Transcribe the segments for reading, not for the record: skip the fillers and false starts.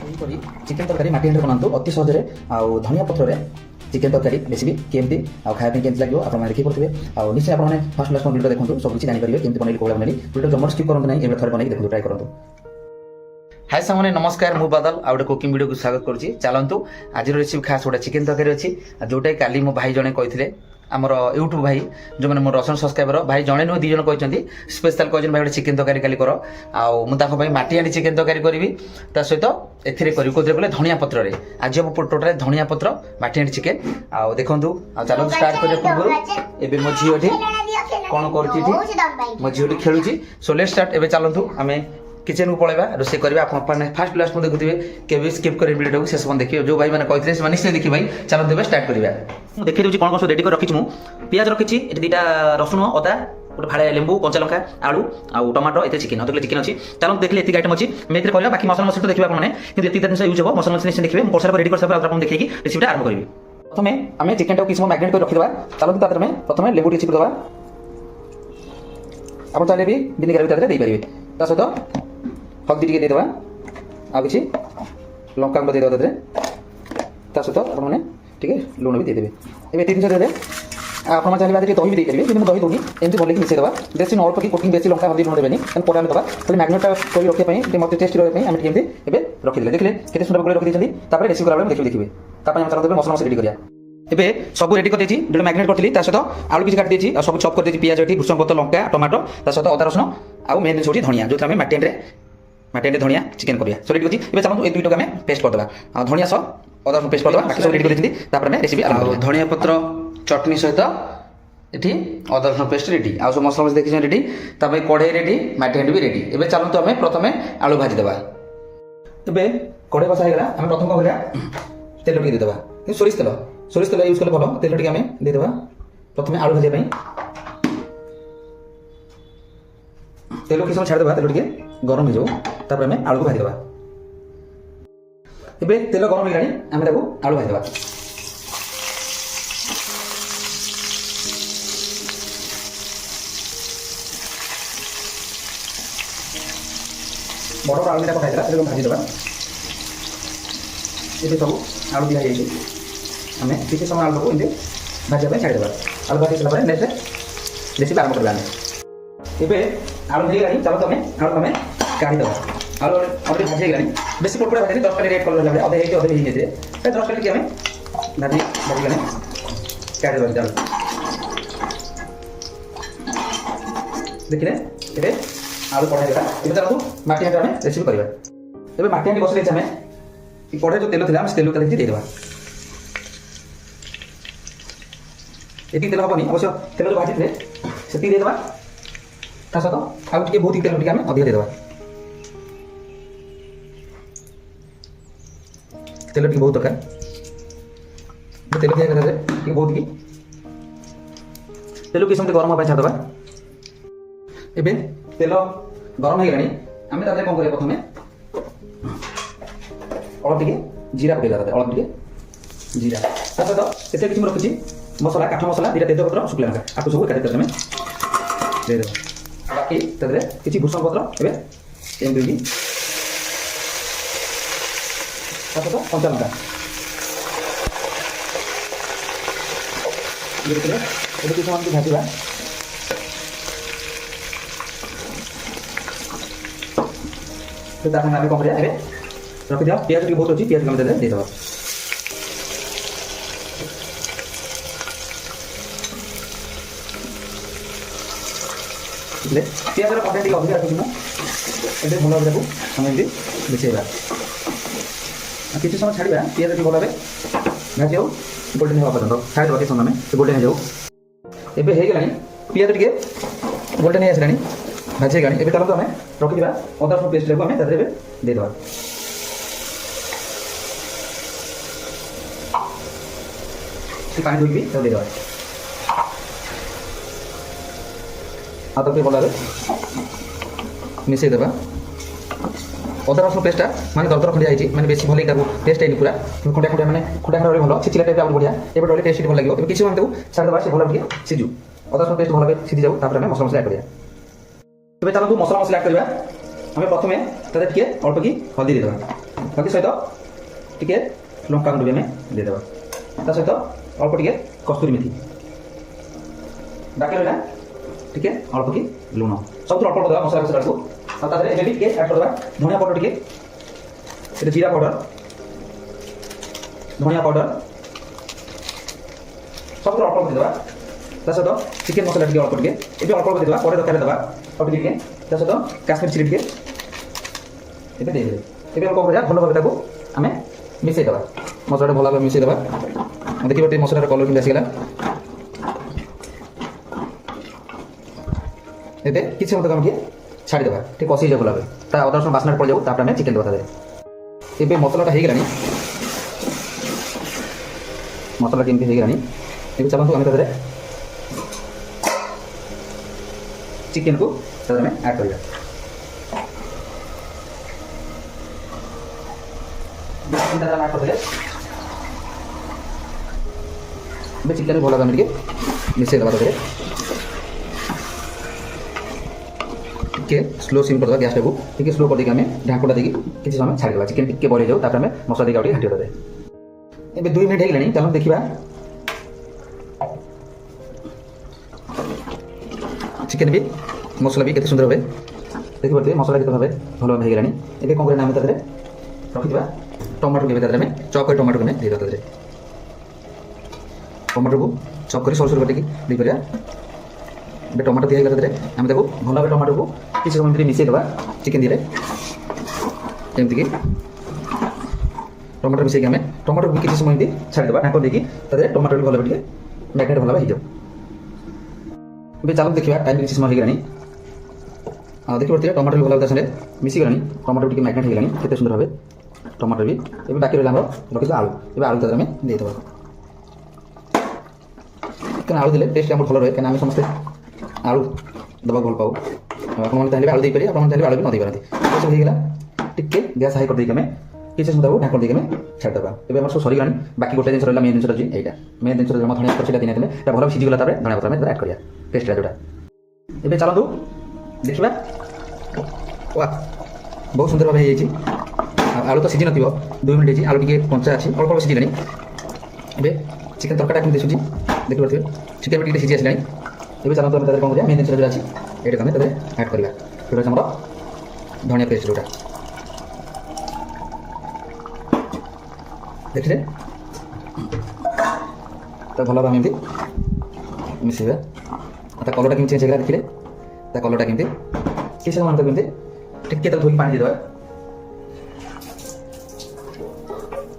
Chicken तरकारी माटी हांडी बनातु अति सहज धनिया पत्र चिकेन तरकारी रेसिपी केमती खाया केमती लगे आप देखिए पड़े और निश्चय आपने फास्ट लास्ट वीडियो देखो सब कुछ जानीपारे केमती बनैली कौन बनैली वीडियो जमा स्किप करते ना थे बनई देखो ट्राई करूँ। हाय सामने नमस्कार मु बादल आ गए कुकिंग वीडियो को स्वागत करुँची। चलतु आज रेसिपी खास गोटे चिकेन तरकारी अच्छी जोटा काली मो भाई जड़े कही आमर यूट्यूब भाई जो मैंने मोर रसन सब्सक्राइबर भाई जड़े नुह दी जन कहते स्पेशल कहते भाई गोटे चिकेन तरकारी काली कर आउे माटी हांडी चिकेन तरकारी करी ता सहित एथे करी कहले धनिया पत्र आज हम टोटाल धनिया पत्र माटी हांडी चिकेन आउ देखु चलो स्टार्ट करने पूर्व एवं मो झील कौन कर मो झील खेलुची सो लेट स्टार्ट एवं चलतु आम किचन को पलैबा रोसे करवा आपने फास्ट लास्ट में देखुए केवि स्किप कर वीडियो को शेष देखिए जो भाई मैंने कहते निश्चय देखिए भाई चलते भाई स्टार्ट करवा। मुझे देखी दूसरी कौन कौन सब रेडी कर रखी पियाज रखी दुटा रसुण अदा गोटे फाड़े लेंबू कंचा लंका आलू आउ टमाटो ये चिकेन अधकिलो चिकेन अच्छी चलो देखिए ये आइटम अच्छी मेरे कहला बाकी मसला मसला तो देखिए आपने कि जिन यूज हो मसला मसला देखिए कर रेडी कर आपको देखिए रेसिपी आरंभ करी। प्रथम आम चिकेन टाइम किसी मैग्नेट कर रखीदा चलते प्रथम लेंबू टी चिपदवा आप चाहिए भी विनेगार भी देपारे सहित हल्दी टी देदेवा आ कि लंका गुंड देदेवा सहित आपने ठीक लुण भी देदेवे ये तीन जिन देते आप चाहिए दही भी देपारे कि दही दूनी एमती भले मिसेदेवा बेस अल्प कि कुकिंग बेसी लंका हल्दी लुण देनी पड़ा दवा खाली मैग्नेटा कर रखापी मत टेस्ट रही आम केमती रखीदे देखिए केते सुंदर गोल रखी तापर रेसिपी करा देखिए चलते मसला मसला रेडी करा एबे सब रेडी कर जो मैग्नेट करी सहित आलू किसी काटी देती सब चप कर पियाज ये भूषण पत्र लंका टमाटो सहित अदा रसुण आउ मेन जिन धनिया जो आम माटी धनिया चिकेन करिया सो रेडी कर चलते ये दुईटा आम पेस्ट करदे धनिया सह अदा रसुण पेस्ट करदे बाकी सब रेडी कर रेसिपी धनिया पत्र चटनी सहित ये अदा रसुण पेस्ट रेडी आउ सब मसला मसला देखिए रेडी तापर कढ़ई रेडी माटी हांडी भी रेडी एबे चलते आम प्रथम आलू भाजीदेवा एबे कढ़ई बसा होगा आम प्रथम कौन करा तेल टे देदेवा सोरिष तेल यूज कले भल तेल टे आम देदेवा प्रथम आलू भाजी तेल किसी समय छाड़देवा तेल टे गरम हो जाऊ आम आलू को भाजीदेवा एबे तेल गरम हो आम आलू भाजीदेवा बड़ आलू दुटा पकाई भाजीदेवा ये सब आलू दिया आम किसी समय आलू को भाजपा छाड़देवा आलू भाजी सारा नेक्स्ट रेसिपी आरंभ करवा एबे आलू भाई चलो तुम आलू तुम काढ़ीदेवा आलू अलरेडी भाजी होगा बेस पड़पड़ा भाजी 10 रेड कलर अधे अधे अधे 10 टी आम भाजी भाजीगले काढ़ीदेवा आलू देखिए ये आलू कढ़ाई ये चलते माटी हांडी आम रेसिपी करवा एबे माटी हांडी बसले आम कढ़ाई जो तेल था तेल का देदेवा ये तेल हेनी अवश्य तेल जो भाजी थे से देदेवा सहित आउ टे बहुत तेल टे आम अधिक देदेवा तेल टे बहुत दरकार तेल दिया बहुत कि तेल किसी गरम हाँ छाड़देवा एबे तेल गरम हो आम कौन करा प्रथम अल्प टे जीरा पकड़ा अल्प टे जीरा सहित किसी रखी मसला काठ मसला दुटा तेजपत्र शुक्ला लंका आपको सब एकाठी तेल देदेवा बाकी किसी भूषण पत्र एवं कंचा लंका किसी समय भाजवा आम कौन करा रखीद पियाज टी बहुत अच्छी पियाज को देदेवा पियाज कंटेंट टी अधिक रखी ये भल भाव आम मिसेगा किसी समय छाड़ा पियाज टी भल भाजी हो गोल्डेन हवा पर्यटन छाड़देवा किसी समय गोल्डेन हो जाऊ एवं पियाज टे गोल्डेन हो आसला भाजी होगा ये चलते आम रखीदा अदा रसुण पेस्ट आम देदेवा पानी धोई देदेवा हाथ के भल मिसेदेवा अदा रसुण पेस्टा माने दरदर खंडिया माने बेसी भल टेस्ट है पूरा खंडिया खंडिया माने खंडिया खंडिया भल छिचिला टाइप आम बढ़िया ये रही टेस्ट भल लगे किसी समय छाड़देवा से भल टे सीझु अदा रसुण पेस्ट भल सीझी जाऊ मसला मसला ऐड करा चलते मसला मसला ऐड करवा आम प्रथम टे अल्प कि हल्दी देदेवा ବାକି ସହିତ ଟିକେ ଲଙ୍କା ଗୁଣ୍ଡ ବି ଆମେ ଦେଇଦେବା। ତା ସହିତ ଅଳ୍ପ ଟିକେ କସ୍ତୁରୀ ମେଥି, ବାକି ରହିଲା ଟିକେ ଅଳ୍ପ କି ଲୁଣ, ସବୁଥିରୁ ଅଳ୍ପ ଦେବା ମସଲା ମସଲାକୁ। ଆଉ ତା ଦେହରେ ଏବେ ବି ଟିକେ ଆଡ଼୍ କରିଦେବା ଧନିଆ ପାଉଡ଼ର ଟିକେ, ଏଠି ଜିରା ପାଉଡ଼ର, ଧନିଆ ପାଉଡ଼ର, ସବୁଥିରୁ ଅଳ୍ପ ଦେଇଦେବା। ତା ସହିତ ଚିକେନ ମସଲା ଟିକେ ଅଳ୍ପ ଟିକେ, ଏବେ ଅଳ୍ପ ଦେଇଦେବା, ପରେ ଦରକାର ଦେବା ଆଉ ଟିକେ ଟିକେ। ତା ସହିତ କାଶ୍ମୀର ଚିଲି ଟିକେ ଏବେ ଦେଇଦେବେ। ଏବେ କ'ଣ କରିବା, ଭଲ ଭାବେ ତାକୁ ଆମେ ମିଶାଇ ଦେବା, ମସଲାଟା ଭଲ ଭାବେ ମିଶାଇ ଦେବା। ଦେଖିବ ଟିକେ ମସଲାର କଲର୍ କେମିତି ଆସିଗଲା। ଏବେ କିଛି ସମୟ ତାକୁ ଆମେ ଟିକେ ଛାଡ଼ିଦେବା, ଟିକେ କଷି ହେଇଯାଉ ଭଲ ଭାବେ, ତା ଅଦା ରସୁଣ ବାସ୍ନାଟା ପଡ଼ିଯାଉ, ତାପରେ ଆମେ ଚିକେନ ଦେବା ତା ଦେହରେ। ଏବେ ମସଲାଟା ହେଇଗଲାଣି, ମସଲା କେମିତି ହେଇଗଲାଣି। ଏବେ ଚାଲନ୍ତୁ ଆମେ ତା ଦେହରେ ଚିକେନକୁ ତା ଦେହରେ ଆମେ ଆଡ଼୍ କରିବା। ଆଡ଼୍ କରିଦେଲେ ଏବେ ଚିକେନ ଭଲ ଭାବେ ଆମେ ଟିକେ ମିଶାଇ ଦେବା। ତା ଦେହରେ ଟିକେ ସ୍ଲୋ ସିମ୍ କରିଦେବା, ଗ୍ୟାସଟାକୁ ଟିକେ ସ୍ଲୋ କରିଦେଇକି ଆମେ ଢାଙ୍କୁଣା ଦେଇକି କିଛି ସମୟ ଛାଡ଼ିଦେବା। ଚିକେନ ଟିକେ ବଢ଼ି ଯାଉ, ତାପରେ ଆମେ ମସଲା ଦେଇକି ଆଉ ଟିକେ ଘାଣ୍ଟି ଦେବା। ଏବେ 2 ମିନିଟ୍ ହେଇଗଲାଣି, ଚାଲନ୍ତୁ ଦେଖିବା ଚିକେନ ବି ମସଲା ବି କେତେ ସୁନ୍ଦର ଭାବେ ଦେଖିପାରୁଥିବେ, ମସଲା କେତେ ଭାବେ ଭଲ ଭାବେ ହେଇଗଲାଣି। ଏବେ କ'ଣ କରିବା, ଆମେ ତା ଦେହରେ ରଖିଥିବା ଟମାଟୋ ଏବେ ତା ଦେହରେ ଆମେ ଚପ୍ କରି ଟମାଟୋକୁ ଆମେ ଦେଇଦେବା। ତା ଦେହରେ ଟମାଟୋକୁ ଚପ୍ କରି ସରୁ ସରୁ କାଟିକି ଦେଇପାରିବା। ଏବେ ଟମାଟୋ ଦିଆହେଇଗଲା, ତା ଦେହରେ ଆମେ ତାକୁ ଭଲ ଭାବେ ଟମାଟୋକୁ କିଛି ସମୟ ଭିତରେ ମିଶାଇ ଦେବା ଚିକେନ ଦିହରେ। ଯେମିତିକି ଟମାଟୋ ମିଶାଇକି ଆମେ ଟମାଟୋକୁ କିଛି ସମୟ ଏମିତି ଛାଡ଼ିଦେବା ଢାଙ୍କ ଦେଇକି, ତା ଦେହରେ ଟମାଟୋ ବି ଭଲ ଭାବେ ଟିକେ ମ୍ୟାରିନେଟ୍ ଭଲ ଭାବେ ହେଇଯାଉ। ଏବେ ଚାଲନ୍ତୁ ଦେଖିବା, ଟାଇମ୍ କିଛି ସମୟ ହେଇଗଲାଣି। ଆଉ ଦେଖିପାରୁଥିବେ ଟମାଟୋ ବି ଭଲ ଭାବେ ତା ସାଙ୍ଗରେ ମିଶିଗଲାଣି, ଟମାଟୋ ଟିକେ ମ୍ୟାରିନେଟ୍ ହେଇଗଲାଣି କେତେ ସୁନ୍ଦର ଭାବେ ଟମାଟୋ ବି। ଏବେ ବାକି ରହିଲା ଆମର ରଖିଥିବା ଆଳୁ, ଏବେ ଆଳୁ ତା ଦେହରେ ଆମେ ଦେଇଦେବା। କାରଣ ଆଳୁ ଦେଲେ ଟେଷ୍ଟ ଆମର ଭଲ ରହେ, କାରଣ ଆମେ ସମସ୍ତେ ଆଳୁ ଦେବାକୁ ଭଲ ପାଉ। ଆପଣମାନେ ଚାହିଁଲେ ଆଳୁ ଦେଇପାରିବେ, ଆପଣମାନେ ଚାହିଁଲେ ଆଳୁ ବି ନ ଦେଇପାରନ୍ତି। ଏସବୁ ହେଇଗଲା, ଟିକେ ଗ୍ୟାସ୍ ହାଇ କରିଦେଇକି ଆମେ କିଛି ସମୟ ତାକୁ ଢାଙ୍କୁଣି ଦେଇକି ଆମେ ଛାଡ଼ିଦେବା। ଏବେ ଆମର ସବୁ ସରିଗଲାଣି, ବାକି ଗୋଟେ ଜିନିଷ ରହିଲା, ମେନ୍ ଜିନିଷଟା ଅଛି ଏଇଟା। ମେନ୍ ଜିନିଷ ଆମ ଧଣିଆ ପତ୍ର ସେଇଟା ଦିନେ ଏଇଟା ଭଲ ସିଝିଗଲା, ତାପରେ ଧଣିଆ ପତ୍ର ଆମେ ଆଡ଼୍ କରିବା ପେଷ୍ଟଟା ଯେଉଁଟା। ଏବେ ଚାଲନ୍ତୁ ଦେଖିବା, ୱା ବହୁତ ସୁନ୍ଦର ଭାବେ ହେଇଯାଇଛି। ଆଳୁ ତ ସିଝି ନଥିବ, 2 ମିନିଟ୍ ହେଇଛି, ଆଳୁ ଟିକେ କଞ୍ଚା ଅଛି, ଅଳ୍ପ ଅଳ୍ପ ସିଝିଲାଣି। ଏବେ ଚିକେନ ତରକାରୀଟା କେମିତି ଦିଶୁଛି ଦେଖିପାରୁଥିବେ, ଚିକେନ ବି ଟିକେ ସିଝି ଆସିଲାଣି। ଏବେ ଚାଲନ୍ତୁ ଆମେ ତା ଦେହରେ କ'ଣ କରିବା, ମେନ୍ ଜିନିଷ ଯେଉଁଟା ଅଛି ଏଇଟାକୁ ଆମେ ତା ଦେହରେ ଆଡ଼୍ କରିବା। ଯେଉଁଟା ଅଛି ଆମର ଧଣିଆ ପେଷ୍ଟ ଯେଉଁଟା, ଦେଖିଲେ ତା ଭଲ ଭାବେ ଆମେ ଏମିତି ମିଶାଇବା। ତା କଲର୍ଟା କେମିତି ଚେଞ୍ଜ ହେଇଗଲା ଦେଖିଲେ, ତା କଲର୍ଟା କେମିତି କିଛି ସମୟ ତାକୁ କେମିତି ଟିକେ ତାକୁ ଧୋଇକି ପାଣି ଦେଇଦେବା।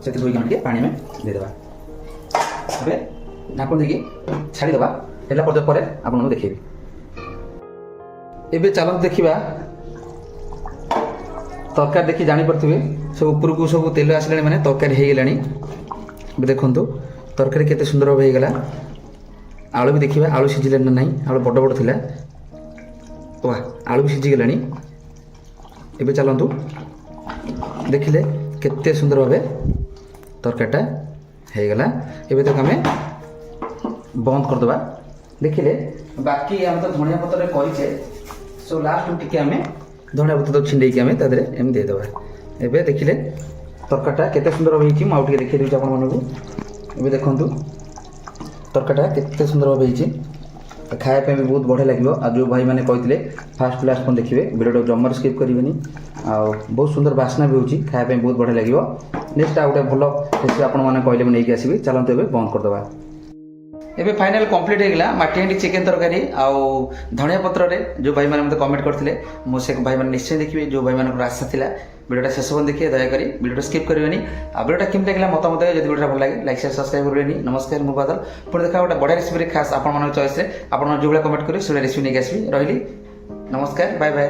ସେଠି ଧୋଇକି ଆମେ ଟିକେ ପାଣି ଆମେ ଦେଇଦେବା। ଏବେ ଢାଙ୍କୁଣି ଦେଇକି ଛାଡ଼ିଦେବା, ହେଲା ପର୍ଯ୍ୟନ୍ତ ପରେ ଆପଣଙ୍କୁ ଦେଖେଇବି। ଏବେ ଚାଲନ୍ତୁ ଦେଖିବା, ତରକାରୀ ଦେଖି ଜାଣିପାରୁଥିବେ ସବୁ ଉପରକୁ ସବୁ ତେଲ ଆସିଲାଣି, ମାନେ ତରକାରୀ ହେଇଗଲାଣି। ଏବେ ଦେଖନ୍ତୁ ତରକାରୀ କେତେ ସୁନ୍ଦର ଭାବେ ହେଇଗଲା। ଆଳୁ ବି ଦେଖିବା, ଆଳୁ ସିଝିଲାଣି ନା ନାହିଁ, ଆଳୁ ବଡ଼ ବଡ଼ ଥିଲା। ୱା ଆଳୁ ବି ସିଝିଗଲାଣି। ଏବେ ଚାଲନ୍ତୁ ଦେଖିଲେ କେତେ ସୁନ୍ଦର ଭାବେ ତରକାରୀଟା ହେଇଗଲା। ଏବେ ତାକୁ ଆମେ ବନ୍ଦ କରିଦେବା। ଦେଖିଲେ ବାକି ଆମେ ତ ଧଣିଆ ପତ୍ରରେ କରିଛେ, ସୋ ଲାଷ୍ଟକୁ ଟିକେ ଆମେ ଧଣିଆ ପତ୍ର ଛିଣ୍ଡେଇକି ଆମେ ତା ଦେହରେ ଏମିତି ଦେଇଦେବା। ଏବେ ଦେଖିଲେ ତରକାରୀଟା କେତେ ସୁନ୍ଦର ହେଇଛି, ମୁଁ ଆଉ ଟିକେ ଦେଖେଇ ଦେଉଛି ଆପଣମାନଙ୍କୁ। ଏବେ ଦେଖନ୍ତୁ ତରକାରୀଟା କେତେ ସୁନ୍ଦର ଭାବେ ହେଇଛି, ଖାଇବା ପାଇଁ ବି ବହୁତ ବଢ଼ିଆ ଲାଗିବ। ଆଉ ଯେଉଁ ଭାଇମାନେ କହିଥିଲେ ଫାଷ୍ଟ ଟୁ ଲାଷ୍ଟ କ'ଣ ଦେଖିବେ, ଭିଡ଼ିଓଟାକୁ ଜମାରୁ ସ୍କିପ୍ କରିବେନି। ଆଉ ବହୁତ ସୁନ୍ଦର ବାସ୍ନା ବି ହେଉଛି, ଖାଇବା ପାଇଁ ବହୁତ ବଢ଼ିଆ ଲାଗିବ। ନେକ୍ସଟ ଆଉ ଗୋଟେ ଭଲ ରେସିପି ଆପଣମାନେ କହିଲେ ମୁଁ ନେଇକି ଆସିବି। ଚାଲନ୍ତୁ ଏବେ ବନ୍ଦ କରିଦେବା। ଏବେ ଫାଇନାଲ କମ୍ପ୍ଲିଟ୍ ହେଇଗଲା ମାଟି ହାଣ୍ଡି ଚିକେନ ତରକାରୀ ଆଉ ଧଣିଆ ପତ୍ରରେ। ଯେଉଁ ଭାଇମାନେ ମୋତେ କମେଣ୍ଟ କରିଥିଲେ, ମୁଁ ସେ ଭାଇମାନେ ନିଶ୍ଚୟ ଦେଖିବେ। ଯେଉଁ ଭାଇମାନଙ୍କର ଆଶା ଥିଲା ଭିଡ଼ିଓଟା ଶେଷ ପର୍ଯ୍ୟନ୍ତ ଦେଖିବେ, ଦୟାକରି ଭିଡ଼ିଓଟା ସ୍କିପ୍ କରିବେନି। ଆଉ ଭିଡ଼ିଓଟା କେମିତି ଲାଗିଲା ମତାମତ, ଯଦି ଭିଡ଼ିଓଟା ଭଲ ଲାଗେ ଲାଇକ୍ ସେୟାର ସବସ୍କ୍ରାଇବ୍ କରିବେନି। ନମସ୍କାର, ମୁଁ ବାଦଲ। ପୁଣି ଦେଖା ଗୋଟେ ବଢ଼ିଆ ରେସିପିରେ, ଖାସ୍ ଆପଣମାନଙ୍କ ଚଏସ୍ରେ, ଆପଣମାନେ ଯେଉଁଭଳିଆ କମେଣ୍ଟ କରିବେ ସେଇଭଳିଆ ରେସିପି ନେଇକି ଆସିବି। ରହିଲି, ନମସ୍କାର, ବାଏ ବାଏ।